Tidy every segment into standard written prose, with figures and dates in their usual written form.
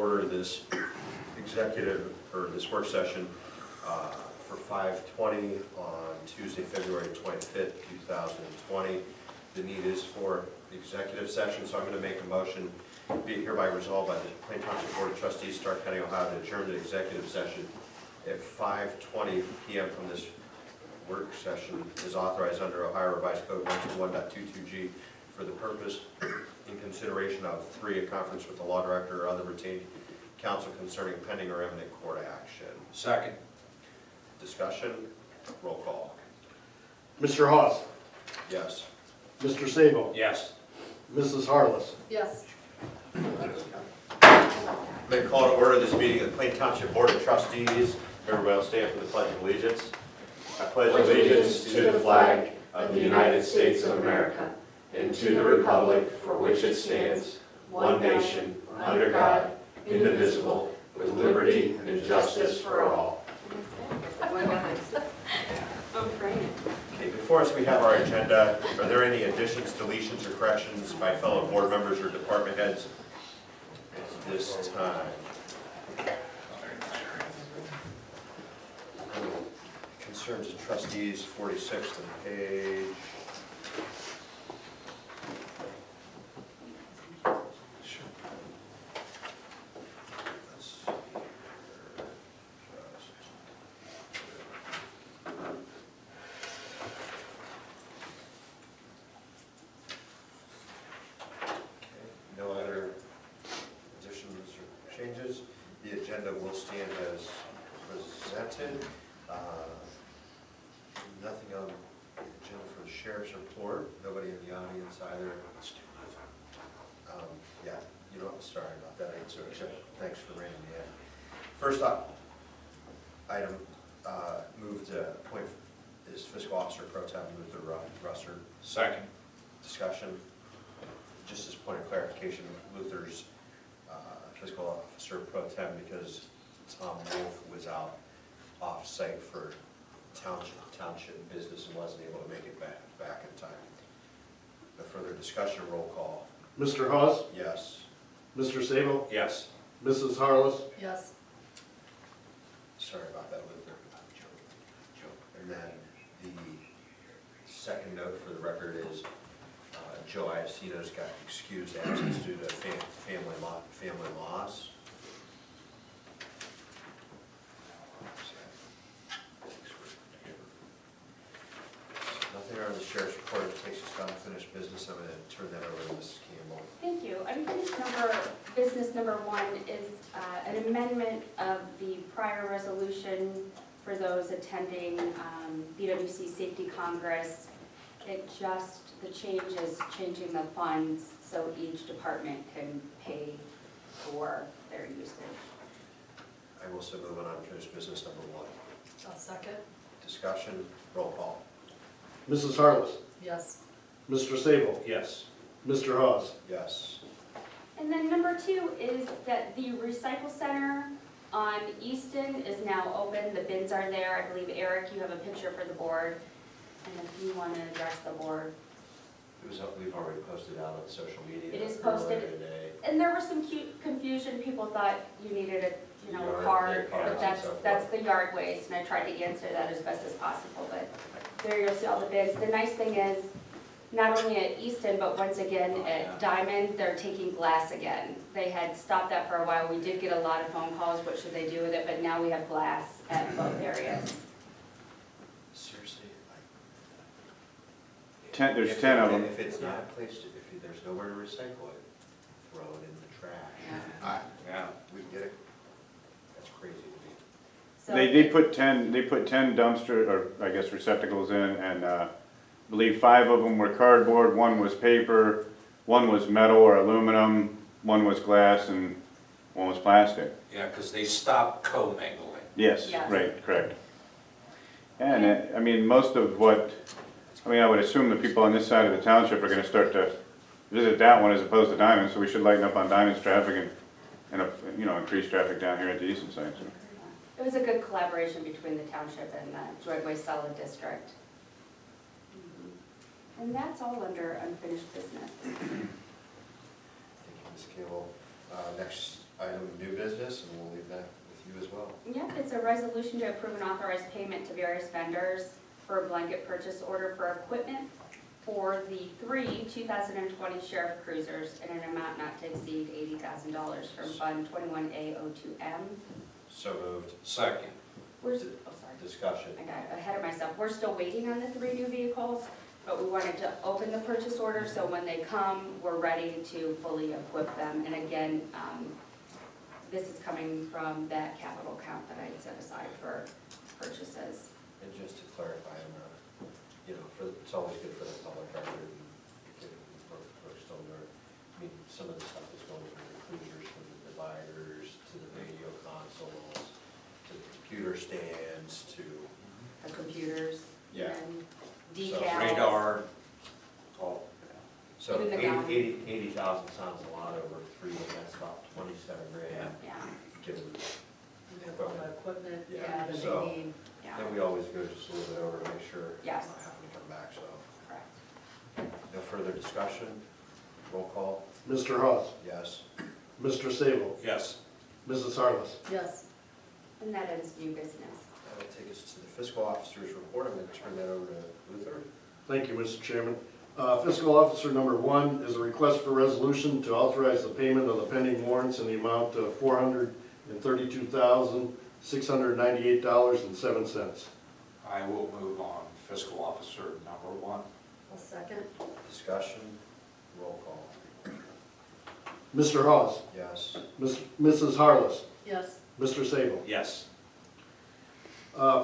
order this executive, or this work session for 5:20 on Tuesday, February 25th, 2020. The need is for executive session, so I'm going to make a motion, be it hereby resolved by the Plain Township Board of Trustees, Stark County, Ohio, to adjourn the executive session at 5:20 p.m. from this work session is authorized under Ohio Revised Code 121.22G for the purpose in consideration of 3, a conference with the law director or other retained counsel concerning pending or imminent court action. Second. Discussion, roll call. Mr. Hawes, Yes. Mr. Sabo, Yes. Mrs. Harless. Yes. May I call to order this meeting of the Plain Township Board of Trustees. Everybody will stand for the Pledge of Allegiance. I pledge allegiance to the flag of the United States of America and to the republic for which it stands, one nation, under God, indivisible, with liberty and justice for all. Okay, before us we have our agenda. Are there any additions, deletions, or corrections by fellow board members or department heads at this time? Concerns of trustees, 46th page. No other additions or changes. The agenda will stand as presented. Nothing on the agenda for the sheriff's report. Nobody in the audience either. Yeah, you know, sorry about that. Thanks for reining me in. First up, item moved to appoint is fiscal officer pro tem Luther Russer. Second. Discussion. Just as a point of clarification, Luther's fiscal officer pro tem because Tom Wolf was out off-site for township business and wasn't able to make it back in time. No further discussion, roll call. Mr. Hawes, Yes. Mr. Sabo, Yes. Mrs. Harless. Yes. Sorry about that, Luther. And then the second note for the record is Joe Iacino's got excused absence due to family loss. Nothing on the sheriff's report. It takes us down to finished business. I'm going to turn that over to Mrs. Campbell. Thank you. Unfinished business number 1 is an amendment of the prior resolution for those attending BWC Safety Congress. The change is changing the funds so each department can pay for their usage. I will also move on unfinished business number 1. I'll second. Discussion, roll call. Mrs. Harless, Yes. Mr. Sabo, Yes. Mr. Hawes. Yes. And then number 2 is that the recycle center on Easton is now open. The bins are there. I believe, Eric, you have a picture for the board. And if you want to address the board. We've already posted out on social media. It is posted. earlier today. And there was some confusion. People thought you needed a, Yard, card, cards but and so that's forth. the yard waste, and I tried to answer that as best as possible. But there you'll see all the bids. The nice thing is, not only at Easton, but once again at Diamond, they're taking glass again. They had stopped that for a while. We did get a lot of phone calls, what should they do with it, but now we have glass at both areas. Seriously, There's 10 of them. If it's not placed, if there's nowhere to recycle it, throw it in the trash. Yeah. We can get it. That's crazy to me. So They put 10 dumpster, or I guess receptacles in, and I believe 5 of them were cardboard, 1 was paper, 1 was metal or aluminum, 1 was glass, and 1 was plastic. Yeah, because they stopped co-mingling. Yes, Yes. right, correct. And I mean, most of what, I would assume the people on this side of the township are gonna start to visit that one as opposed to Diamond, so we should lighten up on Diamond's traffic and increase traffic down here at the Easton site. So. it was a good collaboration between the township and the Joint Waste Solid District. And that's all under unfinished business. Thank you, Ms. Campbell. Next item of new business, and we'll leave that with you as well. Yep, it's a resolution to approve and authorize payment to various vendors for a blanket purchase order for equipment for the 2020 sheriff cruisers in an amount not to exceed $80,000 from Fund 21A02M. So moved. Second. Oh, sorry. Discussion. I got ahead of myself. We're still waiting on the 3 new vehicles, but we wanted to open the purchase order, so when they come, we're ready to fully equip them. And again, this is coming from that capital account that I had set aside for purchases. And just to clarify, it's always good for the public record and getting folks to learn. I mean, some of the stuff is going from the cruisers, from the dividers, to the radio consoles, to the computer stands, to, The computers. Yeah. And So decals. Radar. so Even the gown. 80,000 sounds a lot over 3, but that's about 27 grand. Yeah, Given, We have all the equipment Yeah, that so- they need. yeah, and we always go just a little bit over to make sure it's Yes. not having to come back, so. correct. No further discussion, roll call, Mr. Hawes? yes. Mr. Sable? Yes. Mrs. Harless? Yes, And that ends new business. That'll take us to the fiscal officer's report. I'm going to turn that over to Luther. Thank you, Mr. Chairman. Fiscal Officer number 1 is a request for resolution to authorize the payment of the pending warrants in the amount of $432,698.07. I will move on. Fiscal officer number 1. I'll second. Discussion, roll call, Mr. Hawes? yes. Mrs. Harless? Yes, Mr. Sable? Yes.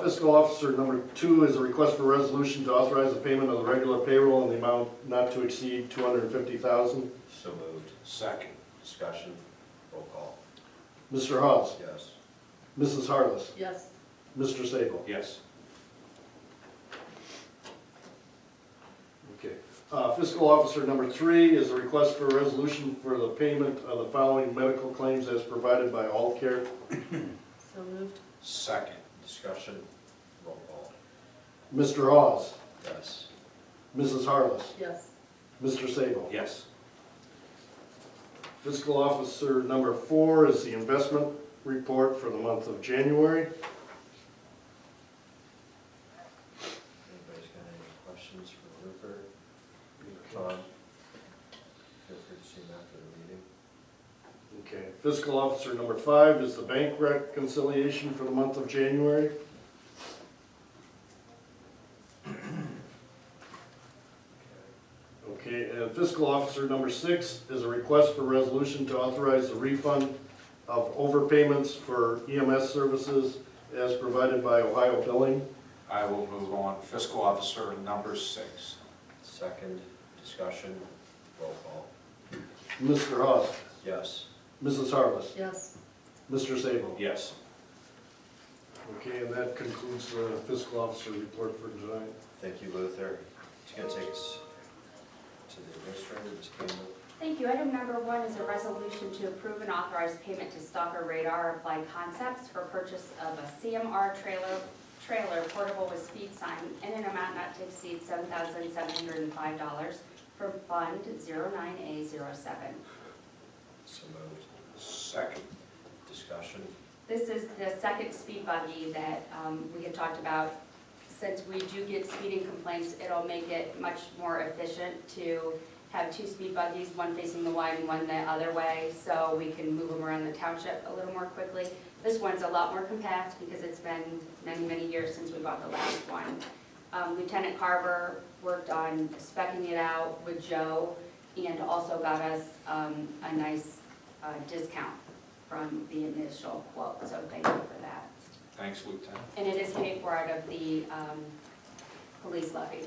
Fiscal Officer number 2 is a request for resolution to authorize the payment of the regular payroll in the amount not to exceed $250,000. So moved. Second. Discussion, roll call, Mr. Hawes? yes. Mrs. Harless? yes, Mr. Sable? Yes. Okay. Fiscal Officer number 3 is a request for a resolution for the payment of the following medical claims as provided by All Care. so moved. Second. Discussion, roll call, Mr. Hawes? yes. Mrs. Harless? Yes, Mr. Sable? Yes. Fiscal Officer number 4 is the investment report for the month of January. Anybody's got any questions for Luther? Tom? Feel free to see him after the meeting. Okay. Fiscal Officer number 5 is the bank reconciliation for the month of January. Okay, and Fiscal Officer number 6 is a request for resolution to authorize the refund of overpayments for EMS services as provided by Ohio Billing. I will move on. Fiscal officer number 6. Second, discussion, roll call, Mr. Hawes? yes. Mrs. Harless? yes, Mr. Sable? Yes. Okay, and that concludes the Fiscal Officer report for tonight. Thank you, Luther. It's going to take us to the administrator, Ms. Campbell. Thank you. Item number 1 is a resolution to approve and authorize payment to Stalker Radar Applied Concepts for purchase of a CMR trailer portable with speed sign in an amount not to exceed $7,705 from Fund 09A07. So moved. Second. Discussion, This is the second speed buggy that we had talked about. Since we do get speeding complaints, it'll make it much more efficient to have 2 speed buggies, one facing the Y and one the other way, so we can move them around the township a little more quickly. This one's a lot more compact because it's been many, many years since we bought the last one. Lieutenant Carver worked on speccing it out with Joe and also got us a nice discount from the initial quote, so thank you for that. Thanks, Lieutenant. And it is paid for out of the police levy.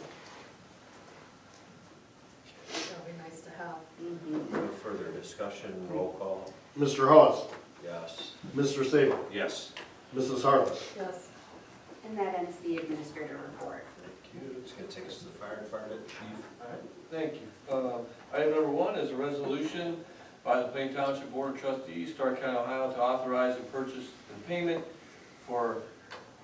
that'll be nice to have. no further discussion, roll call, Mr. Hawes? yes. Mr. Sable? Yes. Mrs. Harless? Yes, And that ends the administrator report. Thank you. It's going to take us to the fire department, chief. All right, thank you. Item number 1 is a resolution by the Plain Township Board of Trustees, Stark County, Ohio, to authorize the purchase and payment for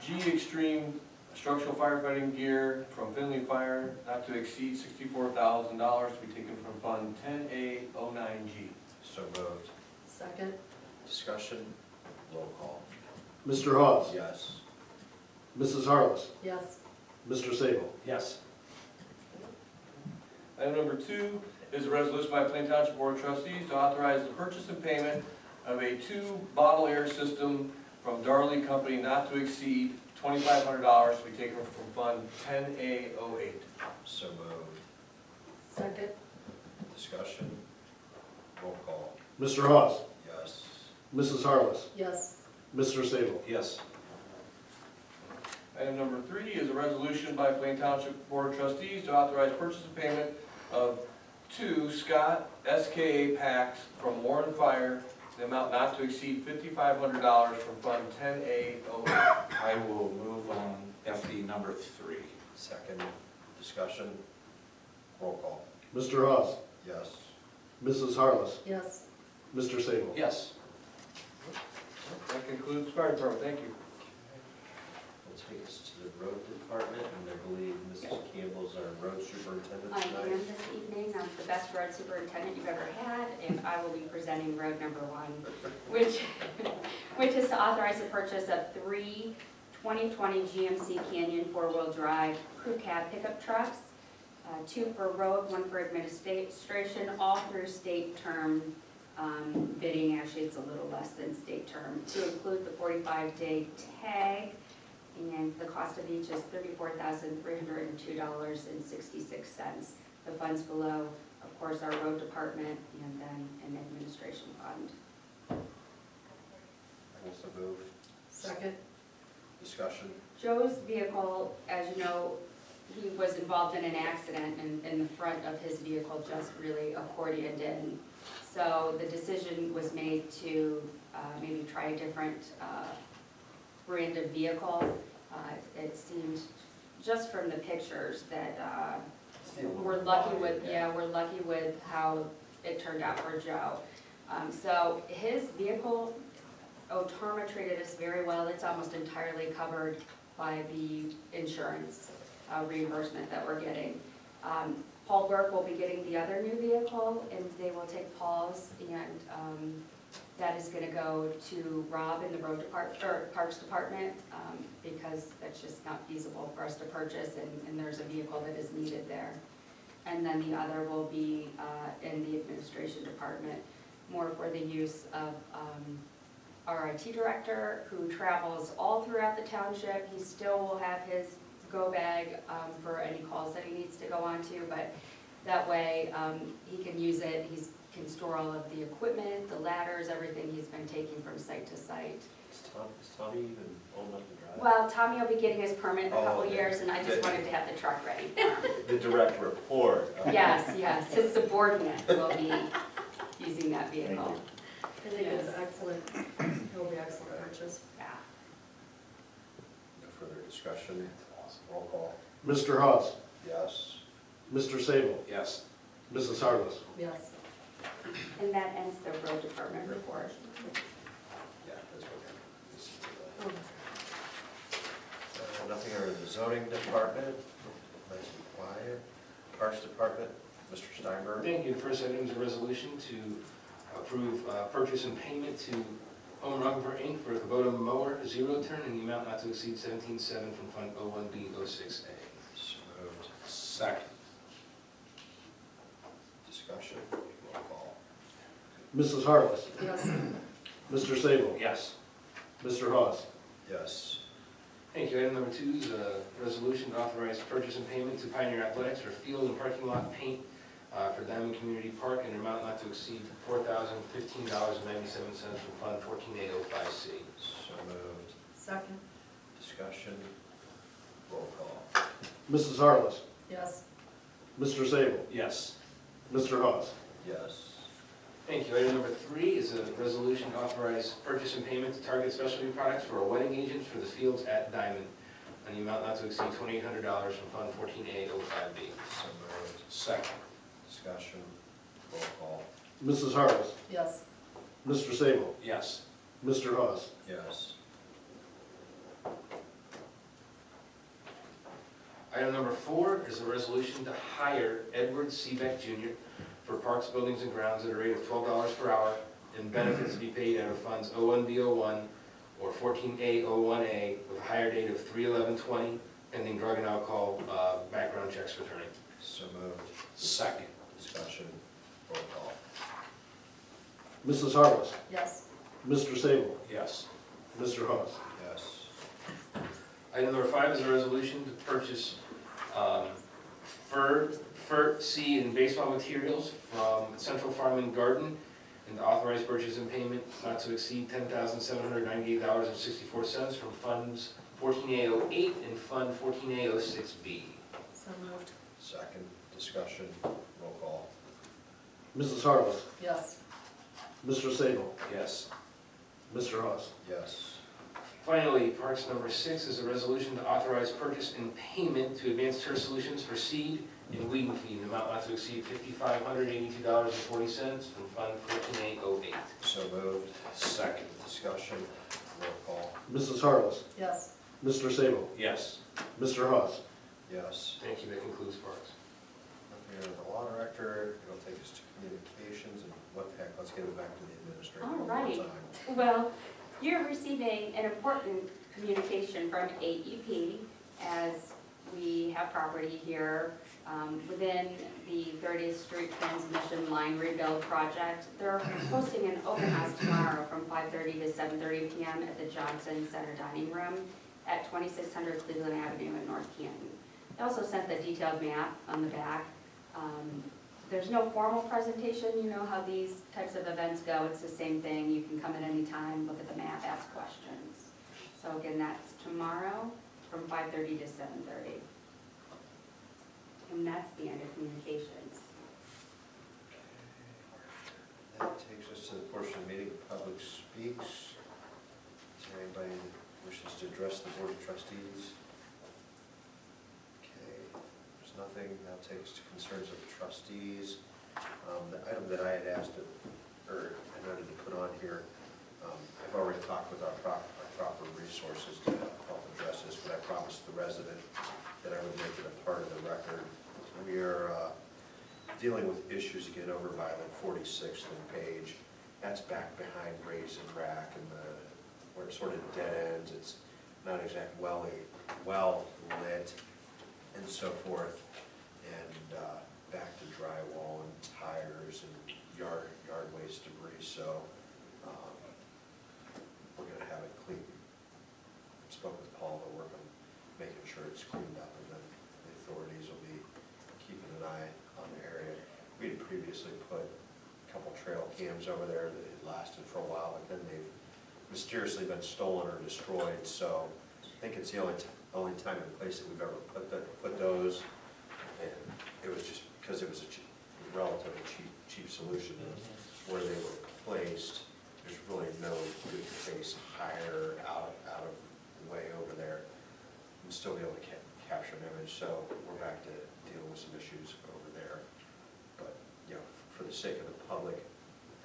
G Extreme structural firefighting gear from Finley Fire, not to exceed $64,000 to be taken from Fund 10A09G. So moved. second. Discussion, roll call. Mr. Hawes? Yes. Mrs. Harless? Yes. Mr. Sable? Yes. Item number 2 is a resolution by Plain Township Board of Trustees to authorize the purchase and payment of a 2-bottle air system from Darley Company not to exceed $2,500 to be taken from Fund 10A08. So moved. Second. Discussion, roll call. Mr. Hawes? Yes. Mrs. Harless? Yes. Mr. Sable? Yes. Item number 3 is a resolution by Plain Township Board of Trustees to authorize purchase and payment of 2 Scott SKA packs from Warren Fire, the amount not to exceed $5,500 from Fund 10A08. I will move on FD number 3. Second. Discussion, roll call. Mr. Hawes? Yes. Mrs. Harless? Yes. Mr. Sable? Yes. That concludes fire department, thank you. We'll take us to the road department, and I believe Mrs. Campbell's our road superintendent I tonight. am this evening, I'm the best road superintendent you've ever had, and I will be presenting road number 1, which is to authorize the purchase of 3 2020 GMC Canyon 4-wheel drive crew cab pickup trucks, 2 for road, 1 for administration, all through state term bidding. Actually, it's a little less than state term, to include the 45-day tag, and the cost of each is $34,302.66. The funds below, of course, our road department and then an administration fund. Also move. Second. Discussion, Joe's vehicle, as you know, he was involved in an accident and the front of his vehicle just really accordioned in. So the decision was made to maybe try a different brand of vehicle. It seemed, just from the pictures, that we're lucky with, we're lucky with how it turned out for Joe. So his vehicle, Otarma treated us very well. It's almost entirely covered by the insurance reimbursement that we're getting. Paul Burke will be getting the other new vehicle, and they will take Paul's, and that is gonna go to Rob in the road department, or Parks Department, because that's just not feasible for us to purchase, and there's a vehicle that is needed there. And then the other will be in the administration department, more for the use of our IT director, who travels all throughout the township. He still will have his go bag for any calls that he needs to go on to, but that way he can use it. He can store all of the equipment, the ladders, everything he's been taking from site to site. is Tommy even old enough to drive? Well, Tommy will be getting his permit in a couple okay. years, and I just wanted to have the truck ready for him. The direct report. Yes, his subordinate will be using that vehicle. I think it's excellent. It'll be excellent purchase. Yeah. No further discussion, roll call. Mr. Hawes? Yes. Mr. Sable? Yes. Mrs. Harless? Yes. And that ends the road department report. Yeah, that's okay. This is Oh, the- Nothing under the zoning department, nice and quiet. Parks department, Mr. Steinberg. Thank you. The first item is a resolution to approve purchase and payment to Home Rockefeller Inc. for a Kubota mower, zero turn, in the amount not to exceed $17,700 from Fund 01B06A. So moved. Second. Discussion, roll call. Mrs. Harless? yes. Mr. Sable? Yes. Mr. Hawes? Yes. Thank you. Item number 2 is a resolution to authorize purchase and payment to Pioneer Athletics for field and parking lot paint for Diamond Community Park in an amount not to exceed $4,015.97 from Fund 14805C. So moved. Second. Discussion, roll call. Mrs. Harless? Yes. Mr. Sable? Yes. Mr. Hawes? Yes. Thank you. Item number 3 is a resolution to authorize purchase and payment to Target Specialty Products for a wedding agent for the fields at Diamond, and the amount not to exceed $2,800 from Fund 14805B. So moved. Second. Discussion, roll call. Mrs. Harless? Yes. Mr. Sable? Yes. Mr. Hawes? Yes. Item number 4 is a resolution to hire Edward Seebeck Jr. for Parks, Buildings, and Grounds at a rate of $12 per hour and benefits to be paid out of funds 01B01 or 14A01A with a hire date of 3/11/20, pending drug and alcohol background checks returning. So moved. Second. Discussion, roll call. Mrs. Harvest, Yes. Mr. Sable, Yes. Mr. Hawes. Yes. Item number 5 is a resolution to purchase fir seed and baseball materials from Central Farm and Garden and to authorize purchase and payment not to exceed $10,798.64 from funds 14A08 and fund 14A06B. So moved. Second, discussion, roll call. Mrs. Harvest, Yes. Mr. Sable, Yes. Mr. Hawes. Yes. Finally, parks number 6 is a resolution to authorize purchase and payment to Advanced Turf Solutions for seed and weeding feed, an amount not to exceed $5,582.40 from Fund 14A08. So moved. Second. Discussion, roll call. Mrs. Harvest, Yes. Mr. Sable, Yes. Mr. Hawes. Yes. Thank you, that concludes parks. Okay, the law director, it'll take us to communications, and what the heck, let's get it back to the administrator All one more right. time. Well, you're receiving an important communication from AEP as we have property here within the 30th Street Transmission Line Rebuild Project. They're hosting an open house tomorrow from 5:30 to 7:30 p.m. at the Johnson Center Dining Room at 2600 Cleveland Avenue in North Canton. They also sent the detailed map on the back. There's no formal presentation, you know how these types of events go, it's the same thing, you can come at any time, look at the map, ask questions. So again, that's tomorrow from 5:30 to 7:30. And that's the end of communications. That takes us to the portion of the meeting, public speaks. Is there anybody that wishes to address the board of trustees? Okay, there's nothing, now takes to concerns of trustees. The item that I had asked, or I noted to put on here, I've already talked with our proper resources to help address this, but I promised the resident that I would make it a part of the record. We are dealing with issues again over by like 46th and Page. That's back behind Rays and Rack and where it sort of dead ends. It's not exactly well lit and so forth. And back to drywall and tires and yard waste debris. So we're going to have it clean. Spoke with Paul to work on making sure it's cleaned up, and then the authorities will be keeping an eye on the area. We had previously put a couple trail cams over there that had lasted for a while, but then they've mysteriously been stolen or destroyed. So I think it's the only time and place that we've ever put those. And it was just because it was a relatively cheap solution where they were placed. There's really no good place higher out of the way over there and still be able to capture an image. So we're back to dealing with some issues over there. But, you know, for the sake of the public,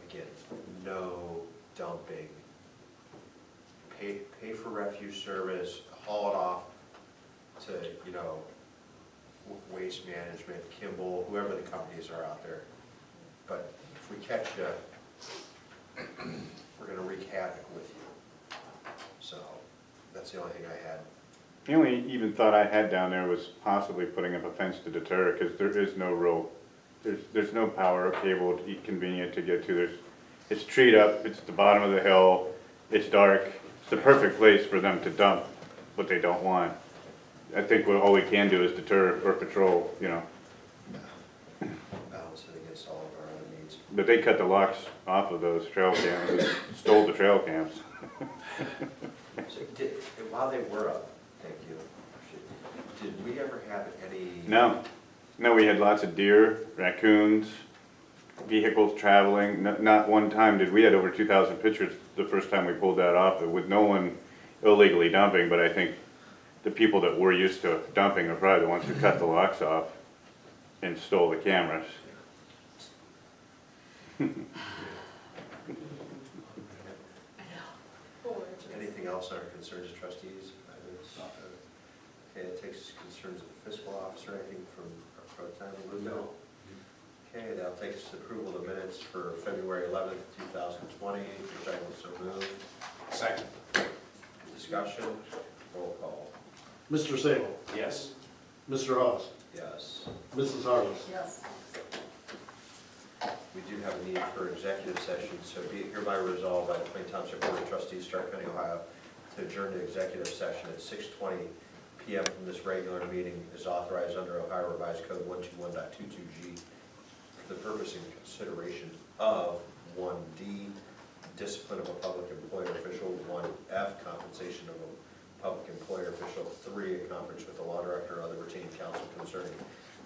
again, no dumping. Pay for refuse service, haul it off to, you know, Waste Management, Kimball, whoever the companies are out there. But if we catch you, we're gonna wreak havoc with you. So that's the only thing I had. The only even thought I had down there was possibly putting up a fence to deter, because there is no real, there's no power cable convenient to get to. It's treed up, it's at the bottom of the hill, it's dark. It's the perfect place for them to dump what they don't want. I think all we can do is deter or patrol, you know. Balance it against all of our other needs. But they cut the locks off of those trail cams, and stole the trail cams. So while they were up, thank you, did we ever have any? No, we had lots of deer, raccoons, vehicles traveling. Not one time we had over 2,000 pictures the first time we pulled that off, with no one illegally dumping, but I think the people that were used to dumping are probably the ones who cut the locks off and stole the cameras. Anything else on our concerns of trustees? Okay, it takes us to concerns of the fiscal officer, anything from our pro tem, Lugo? Okay, that'll take us to approval of the minutes for February 11th, 2020, which I will so move. Second. Discussion, roll call. Mr. Sable, Yes. Mr. Hawes, Yes. Mrs. Harless. Yes. We do have a need for executive session, so be it hereby resolved by the Plain Township Board of Trustees, Stark County, Ohio, to adjourn to executive session at 6:20 PM from this regular meeting is authorized under Ohio Revised Code 121.22G for the purpose and consideration of 1D, discipline of a public employer official, 1F, compensation of a public employer official, 3, a conference with the law director or other retained counsel concerning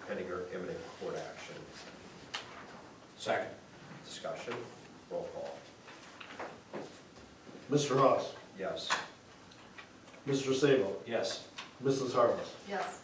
pending or imminent court action. Second. Discussion, roll call. Mr. Hawes, Yes. Mr. Sable, Yes. Mrs. Harless. Yes.